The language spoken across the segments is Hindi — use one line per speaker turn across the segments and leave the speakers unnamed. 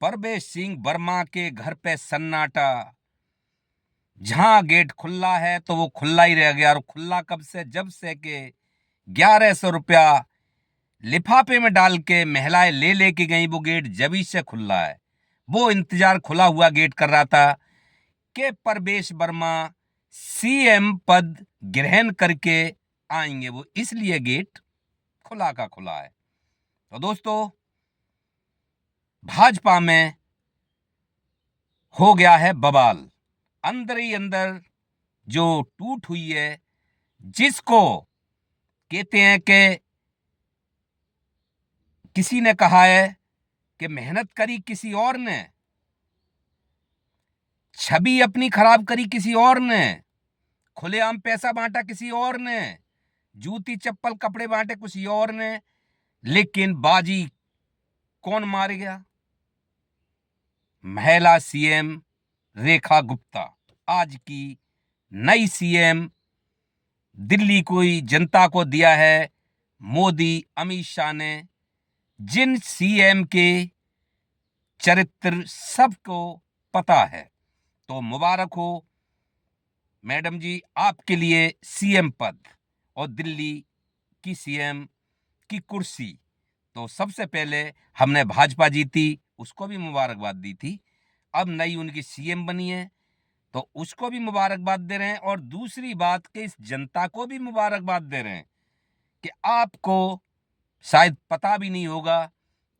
परवेश सिंह वर्मा के घर पे सन्नाटा। जहां गेट खुला है तो वो खुला ही रह गया। और खुला कब से? जब से के 1100 रुपया लिफाफे में डाल के महिलाएं ले लेके गई, वो गेट जभी से खुला है। वो इंतजार खुला हुआ गेट कर रहा था कि परवेश वर्मा सीएम पद ग्रहण करके आएंगे, वो इसलिए गेट खुला का खुला है। तो दोस्तों, भाजपा में हो गया है बवाल। अंदर ही अंदर जो टूट हुई है, जिसको कहते हैं कि किसी ने कहा है कि मेहनत करी किसी और ने, छवि अपनी खराब करी किसी और ने, खुलेआम पैसा बांटा किसी और ने, जूती चप्पल कपड़े बांटे किसी और ने, लेकिन बाजी कौन मार गया? महिला सीएम रेखा गुप्ता, आज की नई सीएम। दिल्ली को जनता को दिया है मोदी अमित शाह ने, जिन सीएम के चरित्र सबको पता है। तो मुबारक हो मैडम जी, आपके लिए सीएम पद और दिल्ली की सीएम की कुर्सी। तो सबसे पहले हमने भाजपा जीती, उसको भी मुबारकबाद दी थी। अब नई उनकी सीएम बनी है तो उसको भी मुबारकबाद दे रहे हैं। और दूसरी बात कि इस जनता को भी मुबारकबाद दे रहे हैं कि आपको शायद पता भी नहीं होगा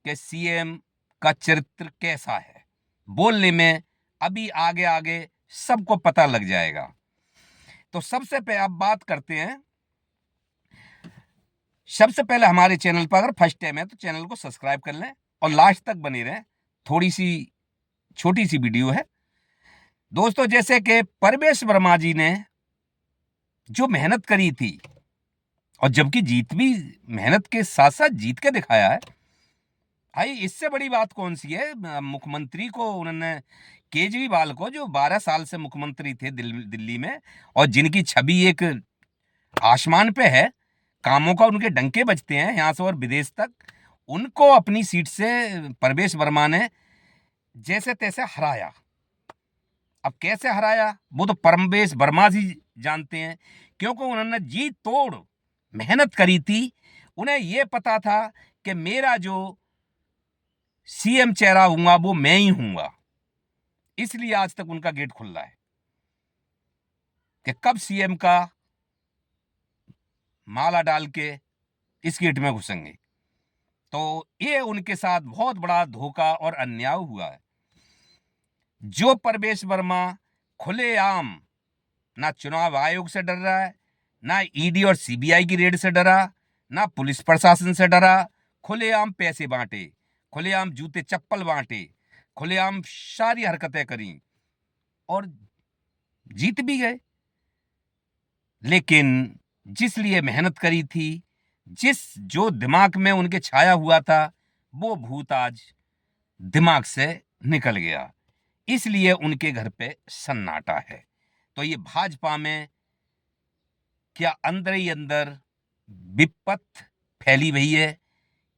कि सीएम का चरित्र कैसा है। बोलने में अभी आगे आगे सबको पता लग जाएगा। तो सबसे पहले अब बात करते हैं। सबसे पहले हमारे चैनल पर अगर फर्स्ट टाइम है तो चैनल को सब्सक्राइब कर लें और लास्ट तक बने रहें। थोड़ी सी छोटी सी वीडियो है दोस्तों। जैसे कि परवेश वर्मा जी ने जो मेहनत करी थी, और जबकि जीत भी मेहनत के साथ साथ जीत के दिखाया है। भाई इससे बड़ी बात कौन सी है? मुख्यमंत्री को उन्होंने, केजरीवाल को, जो 12 साल से मुख्यमंत्री थे दिल्ली में, और जिनकी छवि एक आसमान पे है, कामों का उनके डंके बजते हैं यहां से और विदेश तक, उनको अपनी सीट से परवेश वर्मा ने जैसे तैसे हराया। अब कैसे हराया वो तो परवेश वर्मा जी जानते हैं, क्योंकि उन्होंने जी तोड़ मेहनत करी थी। उन्हें यह पता था कि मेरा जो सीएम चेहरा हूंगा वो मैं ही हूंगा, इसलिए आज तक उनका गेट खुला है कि कब सीएम का माला डाल के इस गेट में घुसेंगे। तो ये उनके साथ बहुत बड़ा धोखा और अन्याय हुआ है। जो परवेश वर्मा खुलेआम ना चुनाव आयोग से डर रहा है, ना ईडी और सीबीआई की रेड से डरा, ना पुलिस प्रशासन से डरा, खुलेआम पैसे बांटे, खुलेआम जूते चप्पल बांटे, खुलेआम सारी हरकतें करी और जीत भी गए। लेकिन जिस लिए मेहनत करी थी, जो दिमाग में उनके छाया हुआ था, वो भूत आज दिमाग से निकल गया, इसलिए उनके घर पे सन्नाटा है। तो ये भाजपा में क्या अंदर ही अंदर विपत फैली हुई है,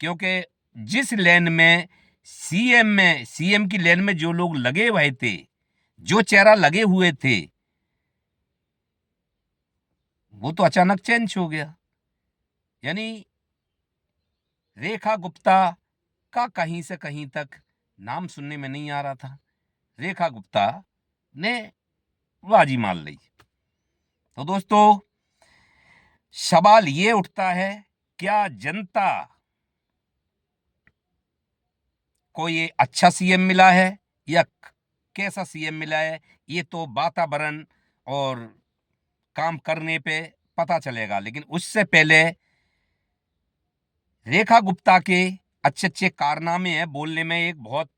क्योंकि जिस लेन में सीएम की लेन में जो लोग लगे हुए थे, जो चेहरा लगे हुए थे, वो तो अचानक चेंज हो गया। यानी रेखा गुप्ता का कहीं से कहीं तक नाम सुनने में नहीं आ रहा था। रेखा गुप्ता ने बाजी मार ली। तो दोस्तों, सवाल ये उठता है, क्या जनता को ये अच्छा सीएम मिला है या कैसा सीएम मिला है? ये तो वातावरण और काम करने पे पता चलेगा। लेकिन उससे पहले रेखा गुप्ता के अच्छे अच्छे कारनामे हैं, बोलने में एक बहुत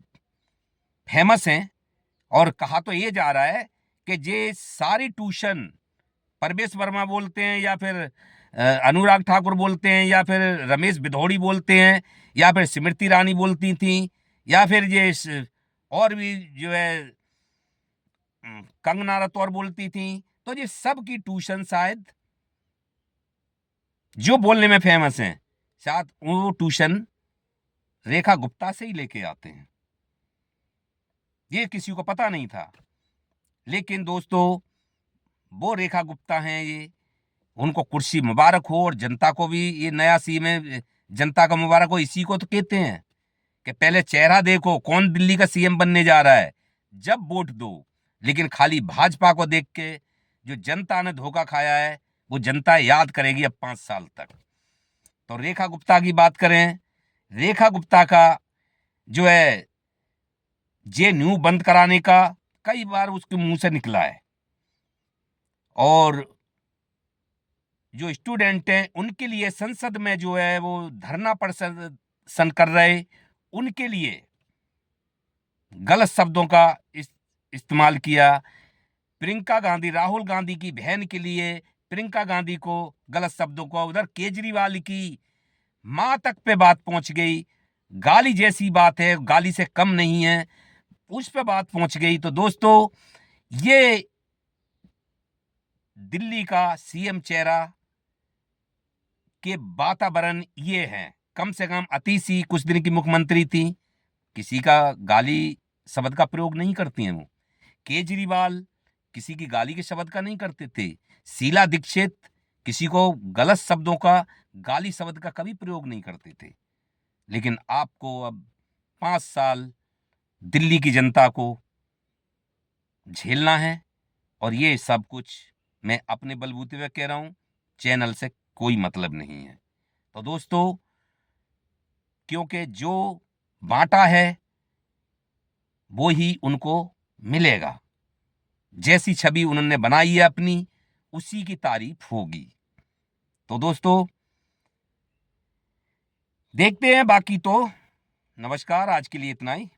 फेमस हैं। और कहा तो ये जा रहा है कि ये सारी ट्यूशन परवेश वर्मा बोलते हैं, या फिर अनुराग ठाकुर बोलते हैं, या फिर रमेश भिदौड़ी बोलते हैं, या फिर स्मृति ईरानी बोलती थी, या फिर ये और भी जो है कंगना रतौर बोलती थी। तो ये सब की ट्यूशन शायद जो बोलने में फेमस हैं, शायद वो ट्यूशन रेखा गुप्ता से ही लेके आते हैं। ये किसी को पता नहीं था, लेकिन दोस्तों वो रेखा गुप्ता हैं ये, उनको कुर्सी मुबारक हो, और जनता को भी ये नया सीएम है, जनता का मुबारक हो। इसी को तो कहते हैं कि पहले चेहरा देखो कौन दिल्ली का सीएम बनने जा रहा है, जब वोट दो। लेकिन खाली भाजपा को देख के जो जनता ने धोखा खाया है, वो जनता याद करेगी अब 5 साल तक। तो रेखा गुप्ता की बात करें, रेखा गुप्ता का जो है JNU बंद कराने का कई बार उसके मुंह से निकला है, और जो स्टूडेंट हैं उनके लिए संसद में जो है वो धरना प्रदर्शन कर रहे, उनके लिए गलत शब्दों का इस्तेमाल किया। प्रियंका गांधी, राहुल गांधी की बहन के लिए प्रियंका गांधी को गलत शब्दों को, उधर केजरीवाल की मां तक पे बात पहुंच गई, गाली जैसी बात है, गाली से कम नहीं है, उस पे बात पहुंच गई। तो दोस्तों ये दिल्ली का सीएम चेहरा के वातावरण ये है। कम से कम अतिशी कुछ दिन की मुख्यमंत्री थी, किसी का गाली शब्द का प्रयोग नहीं करती हैं वो। केजरीवाल किसी की गाली के शब्द का नहीं करते थे। शीला दीक्षित किसी को गलत शब्दों का, गाली शब्द का कभी प्रयोग नहीं करते थे। लेकिन आपको अब 5 साल दिल्ली की जनता को झेलना है, और ये सब कुछ मैं अपने बलबूते पे कह रहा हूं, चैनल से कोई मतलब नहीं है। तो दोस्तों क्योंकि जो बांटा है वो ही उनको मिलेगा, जैसी छवि उन्होंने बनाई है अपनी, उसी की तारीफ होगी। तो दोस्तों देखते हैं, बाकी तो नमस्कार, आज के लिए इतना ही।